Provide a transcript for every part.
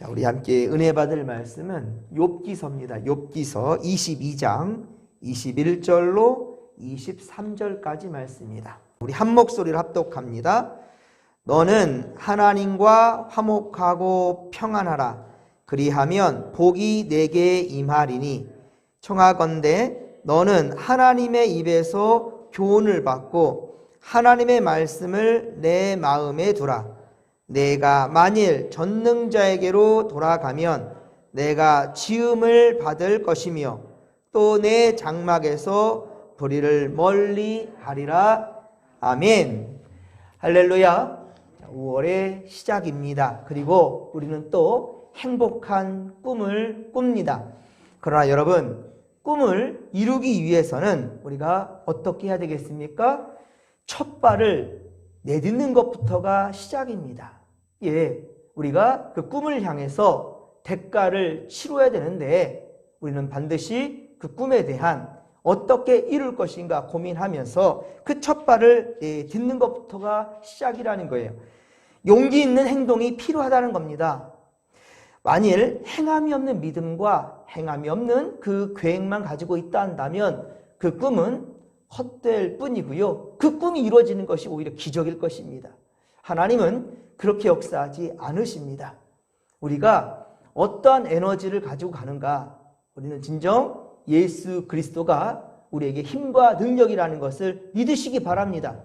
자, 우리 함께 은혜 받을 말씀은 욥기서입니다. 욥기서 22장 21절로 23절까지 말씀입니다. 우리 한 목소리를 합독합니다. 너는 하나님과 화목하고 평안하라. 그리하면 복이 내게 임하리니 청하건대 너는 하나님의 입에서 교훈을 받고 하나님의 말씀을 내 마음에 두라. 내가 만일 전능자에게로 돌아가면 내가 지음을 받을 것이며 또 내 장막에서 불의를 멀리 하리라. 아멘. 할렐루야. 5월의 시작입니다. 그리고 우리는 또 행복한 꿈을 꿉니다. 그러나 여러분, 꿈을 이루기 위해서는 우리가 어떻게 해야 되겠습니까? 첫 발을 내딛는 것부터가 시작입니다. 우리가 그 꿈을 향해서 대가를 치러야 되는데 우리는 반드시 그 꿈에 대한 어떻게 이룰 것인가 고민하면서 그 첫 발을 딛는 것부터가 시작이라는 거예요. 용기 있는 행동이 필요하다는 겁니다. 만일 행함이 없는 믿음과 행함이 없는 그 계획만 가지고 있다 한다면 그 꿈은 헛될 뿐이고요. 그 꿈이 이루어지는 것이 오히려 기적일 것입니다. 하나님은 그렇게 역사하지 않으십니다. 우리가 어떠한 에너지를 가지고 가는가? 우리는 진정 예수 그리스도가 우리에게 힘과 능력이라는 것을 믿으시기 바랍니다.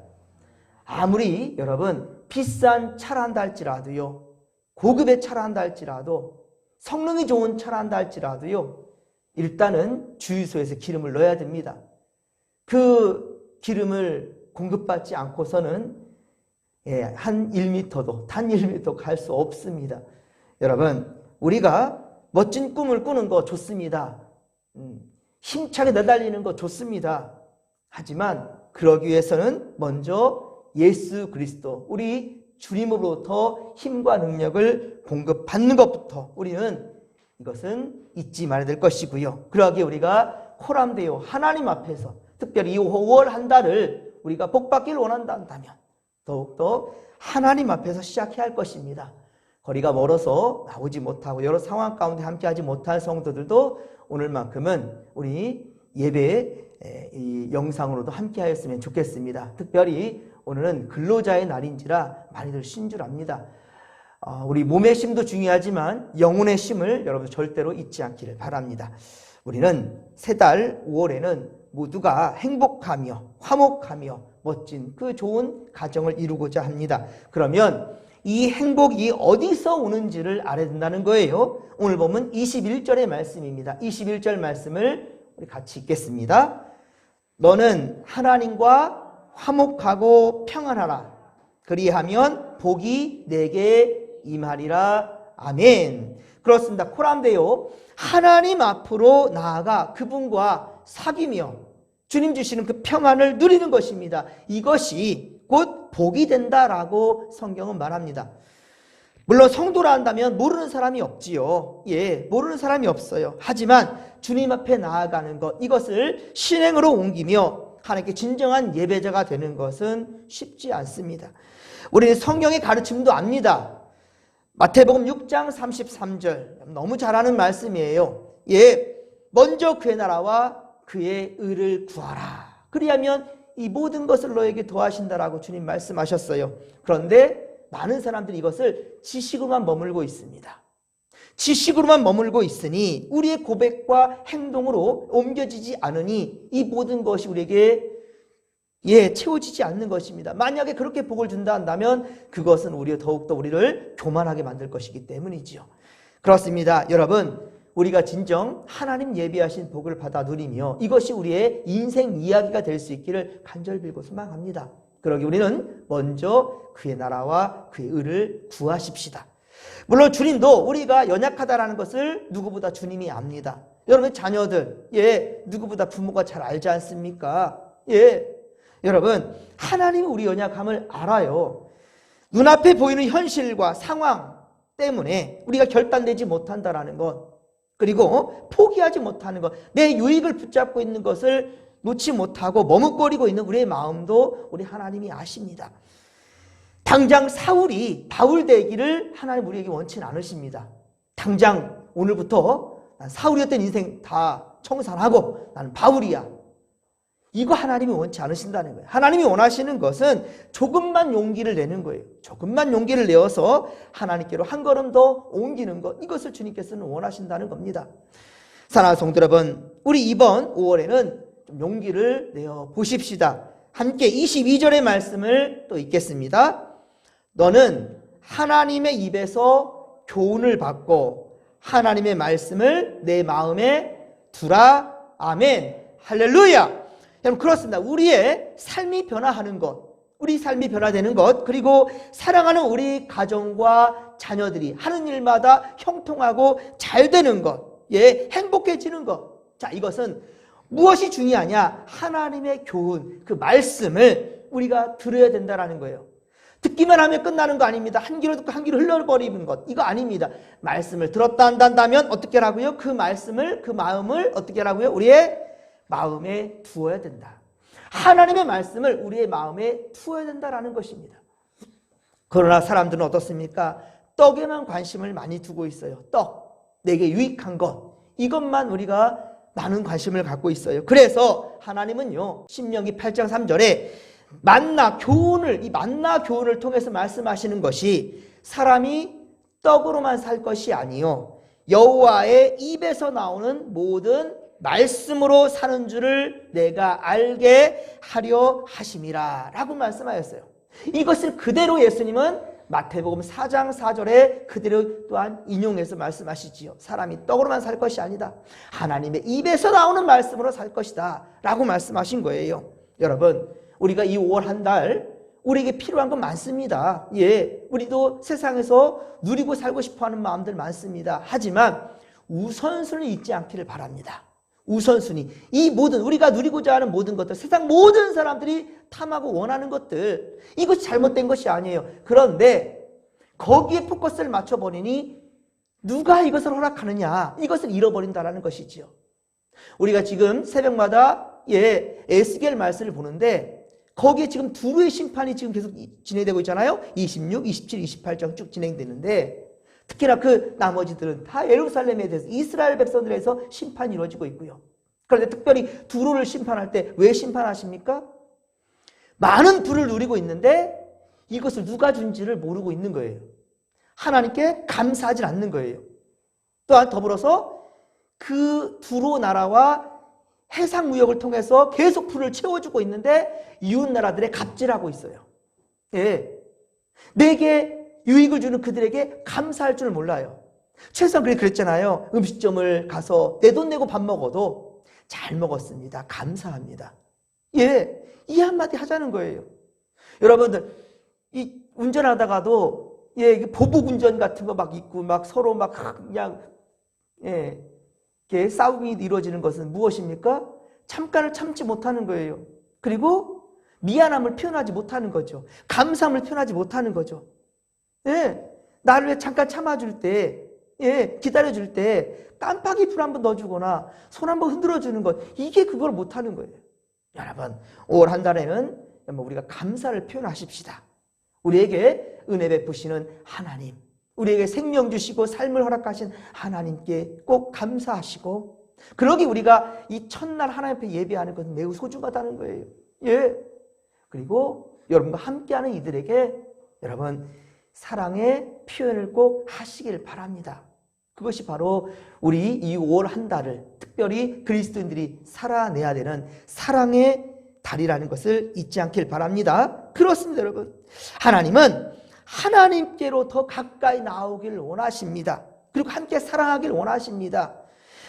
아무리 여러분 비싼 차라 한다 할지라도요, 고급의 차라 한다 할지라도, 성능이 좋은 차라 한다 할지라도요, 일단은 주유소에서 기름을 넣어야 됩니다. 그 기름을 공급받지 않고서는 한 1m도 단 1m 갈 수 없습니다. 여러분, 우리가 멋진 꿈을 꾸는 거 좋습니다. 힘차게 내달리는 거 좋습니다. 하지만 그러기 위해서는 먼저 예수 그리스도, 우리 주님으로부터 힘과 능력을 공급받는 것부터 우리는 이것은 잊지 말아야 될 것이고요. 그러기에 우리가 코람데오 하나님 앞에서 특별히 이 5월 한 달을 우리가 복받기를 원한다면 더욱더 하나님 앞에서 시작해야 할 것입니다. 거리가 멀어서 나오지 못하고 여러 상황 가운데 함께하지 못할 성도들도 오늘만큼은 우리 예배 이 영상으로도 함께하였으면 좋겠습니다. 특별히 오늘은 근로자의 날인지라 많이들 쉰 줄 압니다. 우리 몸의 쉼도 중요하지만 영혼의 쉼을 여러분 절대로 잊지 않기를 바랍니다. 우리는 새 달 5월에는 모두가 행복하며 화목하며 멋진 그 좋은 가정을 이루고자 합니다. 그러면 이 행복이 어디서 오는지를 알아야 된다는 거예요. 오늘 보면 21절의 말씀입니다. 21절 말씀을 우리 같이 읽겠습니다. 너는 하나님과 화목하고 평안하라. 그리하면 복이 내게 임하리라. 아멘. 그렇습니다. 코람데요, 하나님 앞으로 나아가 그분과 사귀며 주님 주시는 그 평안을 누리는 것입니다. 이것이 곧 복이 된다라고 성경은 말합니다. 물론 성도라 한다면 모르는 사람이 없지요. 모르는 사람이 없어요. 하지만 주님 앞에 나아가는 것, 이것을 실행으로 옮기며 하나님께 진정한 예배자가 되는 것은 쉽지 않습니다. 우리는 성경의 가르침도 압니다. 마태복음 6장 33절 너무 잘 아는 말씀이에요. 먼저 그의 나라와 그의 의를 구하라. 그리하면 이 모든 것을 너에게 더하신다라고 주님 말씀하셨어요. 그런데 많은 사람들이 이것을 지식으로만 머물고 있습니다. 지식으로만 머물고 있으니 우리의 고백과 행동으로 옮겨지지 않으니 이 모든 것이 우리에게 채워지지 않는 것입니다. 만약에 그렇게 복을 준다 한다면 그것은 오히려 더욱더 우리를 교만하게 만들 것이기 때문이지요. 그렇습니다. 여러분, 우리가 진정 하나님 예비하신 복을 받아 누리며 이것이 우리의 인생 이야기가 될 수 있기를 간절히 빌고 소망합니다. 그러기 우리는 먼저 그의 나라와 그의 의를 구하십시다. 물론 주님도 우리가 연약하다라는 것을 누구보다 주님이 압니다. 여러분 자녀들, 누구보다 부모가 잘 알지 않습니까? 여러분, 하나님이 우리 연약함을 알아요. 눈앞에 보이는 현실과 상황 때문에 우리가 결단되지 못한다라는 것, 그리고 포기하지 못하는 것, 내 유익을 붙잡고 있는 것을 놓지 못하고 머뭇거리고 있는 우리의 마음도 우리 하나님이 아십니다. 당장 사울이 바울 되기를 하나님 우리에게 원치 않으십니다. 당장 오늘부터 난 사울이었던 인생 다 청산하고 나는 바울이야. 이거 하나님이 원치 않으신다는 거예요. 하나님이 원하시는 것은 조금만 용기를 내는 거예요. 조금만 용기를 내어서 하나님께로 한 걸음 더 옮기는 것, 이것을 주님께서는 원하신다는 겁니다. 사랑하는 성도 여러분, 우리 이번 5월에는 좀 용기를 내어 보십시다. 함께 22절의 말씀을 또 읽겠습니다. 너는 하나님의 입에서 교훈을 받고 하나님의 말씀을 내 마음에 두라. 아멘. 할렐루야. 여러분, 그렇습니다. 우리의 삶이 변화하는 것, 우리 삶이 변화되는 것, 그리고 사랑하는 우리 가정과 자녀들이 하는 일마다 형통하고 잘 되는 것, 행복해지는 것. 자, 이것은 무엇이 중요하냐? 하나님의 교훈, 그 말씀을 우리가 들어야 된다는 거예요. 듣기만 하면 끝나는 거 아닙니다. 한 귀로 듣고 한 귀로 흘러버리는 것, 이거 아닙니다. 말씀을 들었다 한다면 어떻게 하라고요? 그 말씀을, 그 마음을 어떻게 하라고요? 우리의 마음에 두어야 된다. 하나님의 말씀을 우리의 마음에 두어야 된다라는 것입니다. 그러나 사람들은 어떻습니까? 떡에만 관심을 많이 두고 있어요. 떡, 내게 유익한 것, 이것만 우리가 많은 관심을 갖고 있어요. 그래서 하나님은요, 신명기 8장 3절에 만나 교훈을, 이 만나 교훈을 통해서 말씀하시는 것이 사람이 떡으로만 살 것이 아니요 여호와의 입에서 나오는 모든 말씀으로 사는 줄을 내가 알게 하려 하심이라 라고 말씀하였어요. 이것을 그대로 예수님은 마태복음 4장 4절에 그대로 또한 인용해서 말씀하시지요. 사람이 떡으로만 살 것이 아니다. 하나님의 입에서 나오는 말씀으로 살 것이다 라고 말씀하신 거예요. 여러분, 우리가 이 5월 한 달 우리에게 필요한 건 많습니다. 우리도 세상에서 누리고 살고 싶어하는 마음들 많습니다. 하지만 우선순위를 잊지 않기를 바랍니다. 우선순위, 이 모든 우리가 누리고자 하는 모든 것들, 세상 모든 사람들이 탐하고 원하는 것들, 이것이 잘못된 것이 아니에요. 그런데 거기에 포커스를 맞춰버리니 누가 이것을 허락하느냐, 이것을 잃어버린다는 것이지요. 우리가 지금 새벽마다 에스겔 말씀을 보는데 거기에 지금 두루의 심판이 지금 계속 진행되고 있잖아요. 26, 27, 28장 쭉 진행되는데 특히나 그 나머지들은 다 예루살렘에 대해서 이스라엘 백성들에 대해서 심판이 이루어지고 있고요. 그런데 특별히 두루를 심판할 때 왜 심판하십니까? 많은 부를 누리고 있는데 이것을 누가 준지를 모르고 있는 거예요. 하나님께 감사하지 않는 거예요. 또한 더불어서 그 두루 나라와 해상무역을 통해서 계속 부를 채워주고 있는데 이웃 나라들의 갑질하고 있어요. 내게 유익을 주는 그들에게 감사할 줄 몰라요. 최소한 그랬잖아요. 음식점을 가서 내 돈 내고 밥 먹어도 잘 먹었습니다, 감사합니다. 이 한마디 하자는 거예요. 여러분들, 이 운전하다가도 보복 운전 같은 거 막 있고 막 서로 막 그냥 싸움이 이루어지는 것은 무엇입니까? 잠깐을 참지 못하는 거예요. 그리고 미안함을 표현하지 못하는 거죠. 감사함을 표현하지 못하는 거죠. 나를 잠깐 참아줄 때, 기다려줄 때 깜빡이 불 한번 넣어주거나 손 한번 흔들어주는 것, 이게 그걸 못하는 거예요. 여러분, 5월 한 달에는 우리가 감사를 표현하십시다. 우리에게 은혜 베푸시는 하나님, 우리에게 생명 주시고 삶을 허락하신 하나님께 꼭 감사하시고, 그러기 우리가 이 첫날 하나님 앞에 예배하는 것은 매우 소중하다는 거예요. 그리고 여러분과 함께하는 이들에게 여러분 사랑의 표현을 꼭 하시길 바랍니다. 그것이 바로 우리 이 5월 한 달을 특별히 그리스도인들이 살아내야 되는 사랑의 달이라는 것을 잊지 않길 바랍니다. 그렇습니다, 여러분. 하나님은 하나님께로 더 가까이 나오길 원하십니다. 그리고 함께 사랑하길 원하십니다.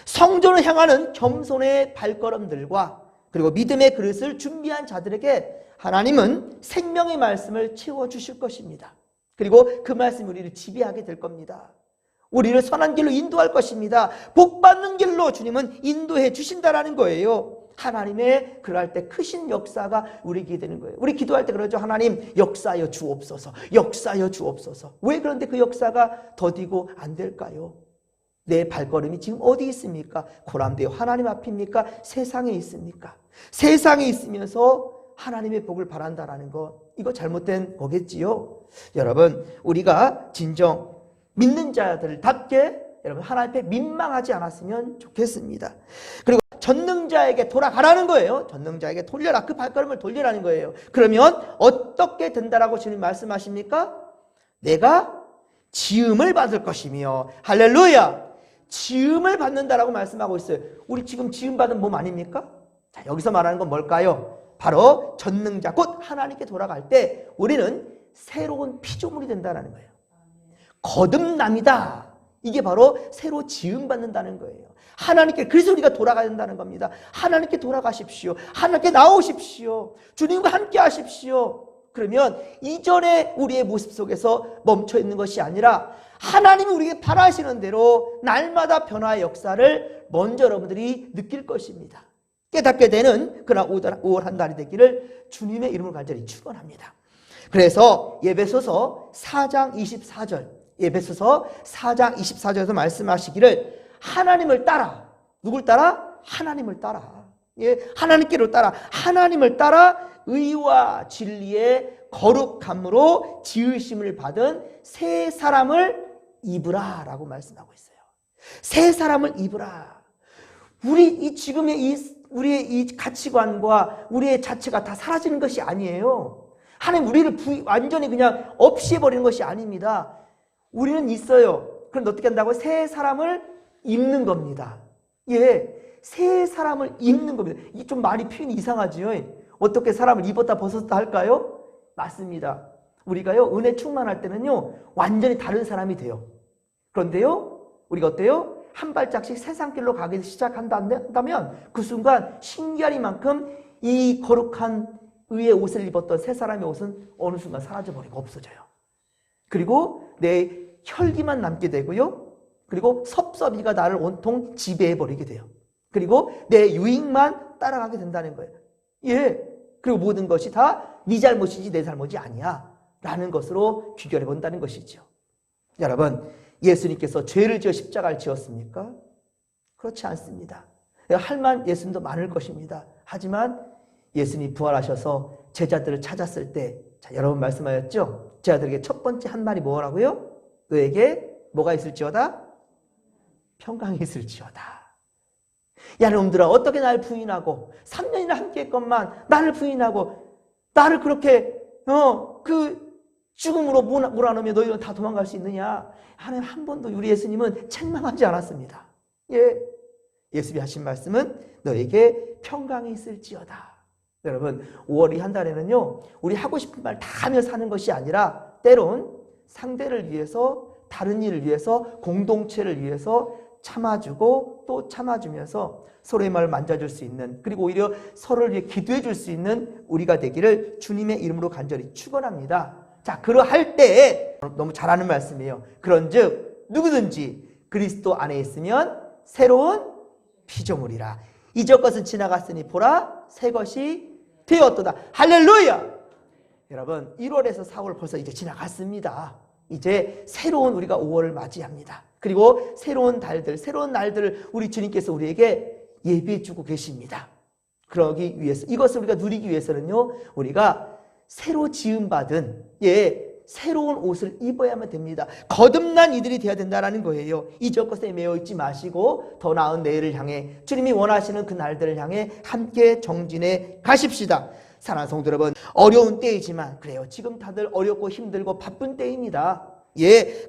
성전을 향하는 겸손의 발걸음들과 그리고 믿음의 그릇을 준비한 자들에게 하나님은 생명의 말씀을 채워주실 것입니다. 그리고 그 말씀이 우리를 지배하게 될 겁니다. 우리를 선한 길로 인도할 것입니다. 복받는 길로 주님은 인도해 주신다라는 거예요. 하나님의 그럴 때 크신 역사가 우리에게 되는 거예요. 우리 기도할 때 그러죠. 하나님 역사하여 주옵소서, 역사하여 주옵소서. 왜 그런데 그 역사가 더디고 안 될까요? 내 발걸음이 지금 어디 있습니까? 고람되어 하나님 앞입니까? 세상에 있습니까? 세상에 있으면서 하나님의 복을 바란다라는 것, 이거 잘못된 거겠지요. 여러분, 우리가 진정 믿는 자들답게 여러분 하나님 앞에 민망하지 않았으면 좋겠습니다. 그리고 전능자에게 돌아가라는 거예요. 전능자에게 돌려라. 그 발걸음을 돌리라는 거예요. 그러면 어떻게 된다라고 주님 말씀하십니까? 내가 지음을 받을 것이며, 할렐루야, 지음을 받는다라고 말씀하고 있어요. 우리 지금 지음받은 몸 아닙니까? 자, 여기서 말하는 건 뭘까요? 바로 전능자 곧 하나님께 돌아갈 때 우리는 새로운 피조물이 된다는 거예요. 거듭남이다. 이게 바로 새로 지음받는다는 거예요. 하나님께, 그래서 우리가 돌아가야 된다는 겁니다. 하나님께 돌아가십시오. 하나님께 나오십시오. 주님과 함께 하십시오. 그러면 이전에 우리의 모습 속에서 멈춰 있는 것이 아니라 하나님이 우리에게 바라시는 대로 날마다 변화의 역사를 먼저 여러분들이 느낄 것입니다. 깨닫게 되는 그런 5월 한 달이 되기를 주님의 이름으로 간절히 축원합니다. 그래서 예배소서 4장 24절, 예배소서 4장 24절에서 말씀하시기를 하나님을 따라, 누굴 따라? 하나님을 따라. 예, 하나님께로 따라, 하나님을 따라 의와 진리의 거룩함으로 지으심을 받은 새 사람을 입으라 라고 말씀하고 있어요. 새 사람을 입으라. 우리 지금의 우리의 이 가치관과 우리의 자체가 다 사라지는 것이 아니에요. 하나님 우리를 완전히 그냥 없이 해버리는 것이 아닙니다. 우리는 있어요. 그럼 어떻게 한다고? 새 사람을 입는 겁니다. 예, 새 사람을 입는 겁니다. 이게 좀 말이 표현이 이상하지요. 어떻게 사람을 입었다 벗었다 할까요? 맞습니다. 우리가요, 은혜 충만할 때는요, 완전히 다른 사람이 돼요. 그런데요, 우리가 어때요? 한 발짝씩 세상 길로 가기 시작한다면 그 순간 신기하리만큼 이 거룩한 의의 옷을 입었던 새 사람의 옷은 어느 순간 사라져버리고 없어져요. 그리고 내 혈기만 남게 되고요. 그리고 섭섭이가 나를 온통 지배해버리게 돼요. 그리고 내 유익만 따라가게 된다는 거예요. 예. 그리고 모든 것이 다 네 잘못이지 내 잘못이 아니야 라는 것으로 귀결해 본다는 것이죠. 여러분, 예수님께서 죄를 지어 십자가를 지었습니까? 그렇지 않습니다. 할 만 예수님도 많을 것입니다. 하지만 예수님이 부활하셔서 제자들을 찾았을 때, 자, 여러분 말씀하셨죠? 제자들에게 첫 번째 한 말이 뭐라고요? 너에게 뭐가 있을지어다? 평강이 있을지어다. 야, 놈들아, 어떻게 나를 부인하고 3년이나 함께 했건만 나를 부인하고 나를 그렇게 그 죽음으로 몰아넣으면 너희는 다 도망갈 수 있느냐? 하나님 한 번도 우리 예수님은 책망하지 않았습니다. 예, 예수님이 하신 말씀은 너에게 평강이 있을지어다. 여러분, 5월 한 달에는요, 우리 하고 싶은 말 다 하며 사는 것이 아니라 때론 상대를 위해서, 다른 일을 위해서, 공동체를 위해서 참아주고 또 참아주면서 서로의 말을 만져줄 수 있는, 그리고 오히려 서로를 위해 기도해 줄 수 있는 우리가 되기를 주님의 이름으로 간절히 축원합니다. 자, 그러할 때에 너무 잘하는 말씀이에요. 그런즉 누구든지 그리스도 안에 있으면 새로운 피조물이라. 이전 것은 지나갔으니 보라 새 것이 되었도다. 할렐루야. 여러분, 1월에서 4월 벌써 이제 지나갔습니다. 이제 새로운 우리가 5월을 맞이합니다. 그리고 새로운 달들, 새로운 날들을 우리 주님께서 우리에게 예비해 주고 계십니다. 그러기 위해서, 이것을 우리가 누리기 위해서는요, 우리가 새로 지음받은, 새로운 옷을 입어야만 됩니다. 거듭난 이들이 되어야 된다는 거예요. 이전 것에 매여 있지 마시고 더 나은 내일을 향해, 주님이 원하시는 그 날들을 향해 함께 정진해 가십시다. 사랑하는 성도 여러분, 어려운 때이지만, 그래요, 지금 다들 어렵고 힘들고 바쁜 때입니다.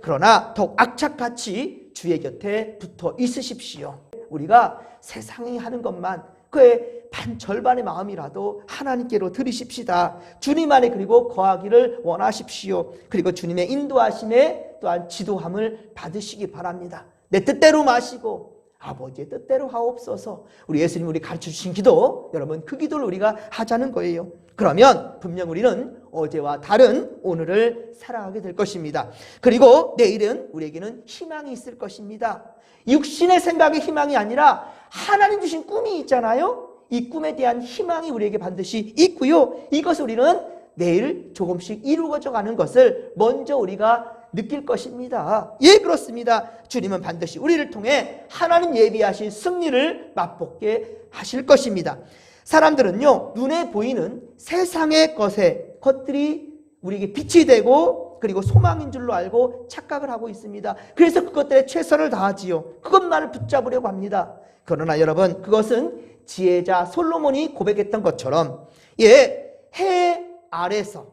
그러나 더욱 악착같이 주의 곁에 붙어 있으십시오. 우리가 세상이 하는 것만 그의 절반의 마음이라도 하나님께로 드리십시다. 주님 안에 그리고 거하기를 원하십시오. 그리고 주님의 인도하심에 또한 지도함을 받으시기 바랍니다. 내 뜻대로 마시고 아버지의 뜻대로 하옵소서. 우리 예수님 우리 가르쳐주신 기도, 여러분 그 기도를 우리가 하자는 거예요. 그러면 분명 우리는 어제와 다른 오늘을 살아가게 될 것입니다. 그리고 내일은 우리에게는 희망이 있을 것입니다. 육신의 생각의 희망이 아니라 하나님 주신 꿈이 있잖아요. 이 꿈에 대한 희망이 우리에게 반드시 있고요. 이것을 우리는 내일 조금씩 이루어져 가는 것을 먼저 우리가 느낄 것입니다. 그렇습니다. 주님은 반드시 우리를 통해 하나님 예비하신 승리를 맛보게 하실 것입니다. 사람들은요, 눈에 보이는 세상의 것들이 우리에게 빛이 되고 그리고 소망인 줄로 알고 착각을 하고 있습니다. 그래서 그것들에 최선을 다하지요. 그것만을 붙잡으려고 합니다. 그러나 여러분, 그것은 지혜자 솔로몬이 고백했던 것처럼 해 아래서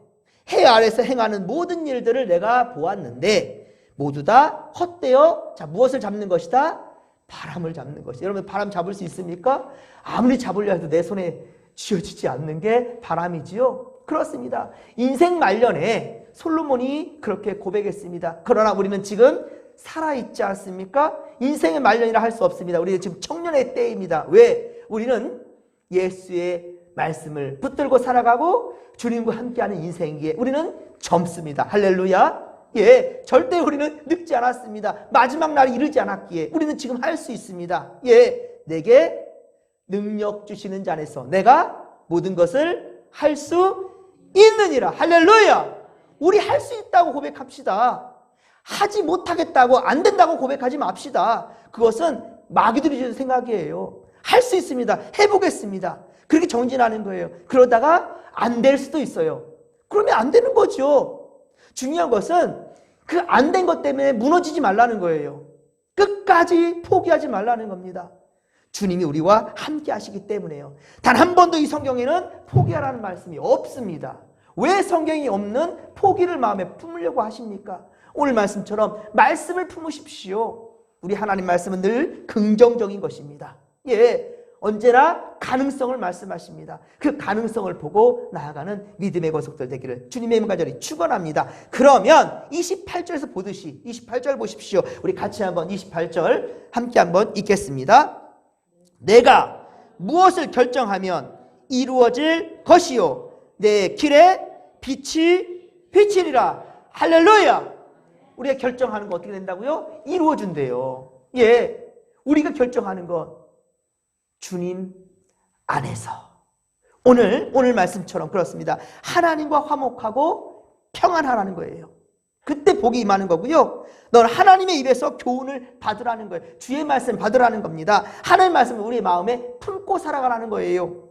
행하는 모든 일들을 내가 보았는데 모두 다 헛되어 무엇을 잡는 것이다? 바람을 잡는 것이다. 여러분, 바람 잡을 수 있습니까? 아무리 잡으려 해도 내 손에 쥐어지지 않는 게 바람이지요. 그렇습니다. 인생 말년에 솔로몬이 그렇게 고백했습니다. 그러나 우리는 지금 살아있지 않습니까? 인생의 말년이라 할 수 없습니다. 우리는 지금 청년의 때입니다. 왜? 우리는 예수의 말씀을 붙들고 살아가고 주님과 함께하는 인생이기에 우리는 젊습니다. 할렐루야. 절대 우리는 늙지 않았습니다. 마지막 날이 이르지 않았기에 우리는 지금 할 수 있습니다. 내게 능력 주시는 자 안에서 내가 모든 것을 할 수 있느니라. 할렐루야. 우리 할 수 있다고 고백합시다. 하지 못하겠다고, 안 된다고 고백하지 맙시다. 그것은 마귀들이 주는 생각이에요. 할 수 있습니다. 해보겠습니다. 그렇게 정진하는 거예요. 그러다가 안 될 수도 있어요. 그러면 안 되는 거죠. 중요한 것은 그 안 된 것 때문에 무너지지 말라는 거예요. 끝까지 포기하지 말라는 겁니다. 주님이 우리와 함께 하시기 때문에요. 단 한 번도 이 성경에는 포기하라는 말씀이 없습니다. 왜 성경이 없는 포기를 마음에 품으려고 하십니까? 오늘 말씀처럼 말씀을 품으십시오. 우리 하나님 말씀은 늘 긍정적인 것입니다. 언제나 가능성을 말씀하십니다. 그 가능성을 보고 나아가는 믿음의 거속들 되기를 주님의 이름과 간절히 축원합니다. 그러면 28절에서 보듯이 28절 보십시오. 우리 같이 한번 28절 함께 한번 읽겠습니다. 내가 무엇을 결정하면 이루어질 것이요 내 길에 빛이 비치리라. 할렐루야. 우리가 결정하는 거 어떻게 된다고요? 이루어진대요. 우리가 결정하는 것 주님 안에서 오늘 말씀처럼 그렇습니다. 하나님과 화목하고 평안하라는 거예요. 그때 복이 임하는 거고요. 넌 하나님의 입에서 교훈을 받으라는 거예요. 주의 말씀 받으라는 겁니다. 하나님의 말씀을 우리의 마음에 품고 살아가라는 거예요.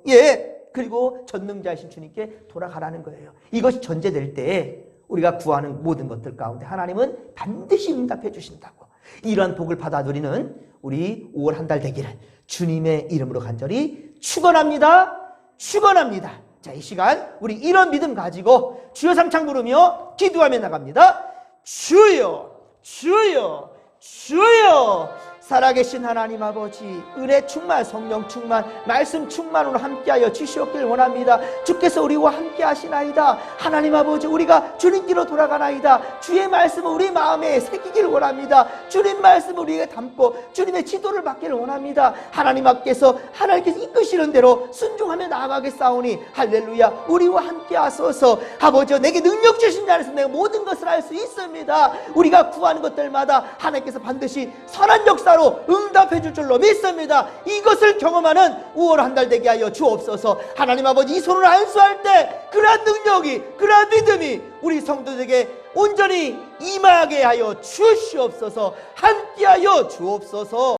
그리고 전능자이신 주님께 돌아가라는 거예요. 이것이 전제될 때 우리가 구하는 모든 것들 가운데 하나님은 반드시 응답해 주신다고. 이러한 복을 받아 누리는 우리 5월 한 달 되기를 주님의 이름으로 간절히 축원합니다. 축원합니다. 자, 이 시간 우리 이런 믿음 가지고 주여 삼창 부르며 기도하며 나갑니다. 주여, 주여, 주여. 살아계신 하나님 아버지, 은혜 충만, 성령 충만, 말씀 충만으로 함께하여 주시옵길 원합니다. 주께서 우리와 함께 하시나이다. 하나님 아버지, 우리가 주님께로 돌아가나이다. 주의 말씀을 우리 마음에 새기기를 원합니다. 주님 말씀을 우리에게 담고 주님의 지도를 받기를 원합니다. 하나님 앞에서 하나님께서 이끄시는 대로 순종하며 나아가겠사오니 할렐루야. 우리와 함께 하소서. 아버지여, 내게 능력 주신 자에서 내가 모든 것을 할 수 있습니다. 우리가 구하는 것들마다 하나님께서 반드시 선한 역사 응답해 줄 줄로 믿습니다. 이것을 경험하는 5월 한 달 되게 하여 주옵소서. 하나님 아버지, 이 손을 안수할 때 그러한 능력이, 그러한 믿음이 우리 성도들에게 온전히 임하게 하여 주시옵소서. 함께 하여 주옵소서.